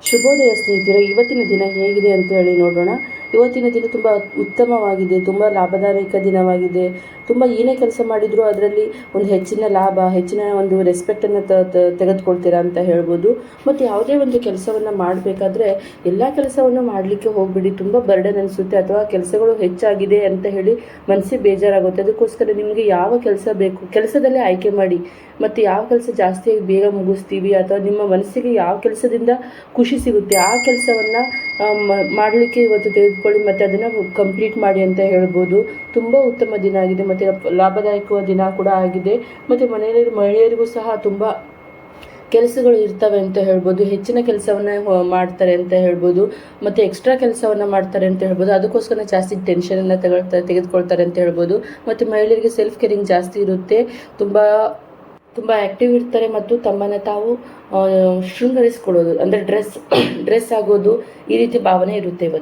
ಶುಭೋದಯ ಸ್ನೇಹಿತರೆ, ಇವತ್ತಿನ ದಿನ ಹೇಗಿದೆ ಅಂತ ಹೇಳಿ ನೋಡೋಣ. ಇವತ್ತಿನ ದಿನ ತುಂಬ ಉತ್ತಮವಾಗಿದೆ, ತುಂಬ ಲಾಭದಾಯಕ ದಿನವಾಗಿದೆ. ತುಂಬ ಏನೇ ಕೆಲಸ ಮಾಡಿದರೂ ಅದರಲ್ಲಿ ಒಂದು ಹೆಚ್ಚಿನ ಲಾಭ, ಹೆಚ್ಚಿನ ಒಂದು ರೆಸ್ಪೆಕ್ಟನ್ನು ತೆಗೆದುಕೊಳ್ತೀರಾ ಅಂತ ಹೇಳ್ಬೋದು. ಮತ್ತು ಯಾವುದೇ ಒಂದು ಕೆಲಸವನ್ನು ಮಾಡಬೇಕಾದ್ರೆ ಎಲ್ಲ ಕೆಲಸವನ್ನು ಮಾಡಲಿಕ್ಕೆ ಹೋಗ್ಬಿಡಿ. ತುಂಬ ಬರ್ಡನ್ ಅನಿಸುತ್ತೆ ಅಥವಾ ಕೆಲಸಗಳು ಹೆಚ್ಚಾಗಿದೆ ಅಂತ ಹೇಳಿ ಮನಸ್ಸಿಗೆ ಬೇಜಾರಾಗುತ್ತೆ. ಅದಕ್ಕೋಸ್ಕರ ನಿಮಗೆ ಯಾವ ಕೆಲಸ ಬೇಕು ಕೆಲಸದಲ್ಲೇ ಆಯ್ಕೆ ಮಾಡಿ. ಮತ್ತು ಯಾವ ಕೆಲಸ ಜಾಸ್ತಿಯಾಗಿ ಬೇಗ ಮುಗಿಸ್ತೀವಿ ಅಥವಾ ನಿಮ್ಮ ಮನಸ್ಸಿಗೆ ಯಾವ ಕೆಲಸದಿಂದ ಖುಷಿ ಸಿಗುತ್ತೆ ಆ ಕೆಲಸವನ್ನು ಮಾಡಲಿಕ್ಕೆ ಇವತ್ತು ತೆಗೆದುಕೊಳ್ಳಿ ಮತ್ತು ಅದನ್ನು ಕಂಪ್ಲೀಟ್ ಮಾಡಿ ಅಂತ ಹೇಳ್ಬೋದು. ತುಂಬ ಉತ್ತಮ ದಿನ ಆಗಿದೆ ಮತ್ತು ಲಾಭದಾಯಕ ದಿನ ಕೂಡ ಆಗಿದೆ. ಮತ್ತು ಮನೆಯಲ್ಲಿ ಮಹಿಳೆಯರಿಗೂ ಸಹ ತುಂಬ ಕೆಲಸಗಳು ಇರ್ತವೆ ಅಂತ ಹೇಳ್ಬೋದು. ಹೆಚ್ಚಿನ ಕೆಲಸವನ್ನು ಮಾಡ್ತಾರೆ ಅಂತ ಹೇಳ್ಬೋದು ಮತ್ತು ಎಕ್ಸ್ಟ್ರಾ ಕೆಲಸವನ್ನು ಮಾಡ್ತಾರೆ ಅಂತ ಹೇಳ್ಬೋದು. ಅದಕ್ಕೋಸ್ಕರ ಜಾಸ್ತಿ ಟೆನ್ಷನನ್ನು ತೆಗೆದುಕೊಳ್ತಾರೆ ಅಂತ ಹೇಳ್ಬೋದು. ಮತ್ತು ಮಹಿಳೆಯರಿಗೆ ಸೆಲ್ಫ್ ಕೇರಿಂಗ್ ಜಾಸ್ತಿ ಇರುತ್ತೆ, ತುಂಬ ಆ್ಯಕ್ಟಿವ್ ಇರ್ತಾರೆ ಮತ್ತು ತಮ್ಮನ್ನು ತಾವು ಶೃಂಗರಿಸ್ಕೊಳ್ಳೋದು ಅಂದರೆ ಡ್ರೆಸ್ ಆಗೋದು ಈ ರೀತಿ ಭಾವನೆ ಇರುತ್ತೆ ಇವತ್ತು.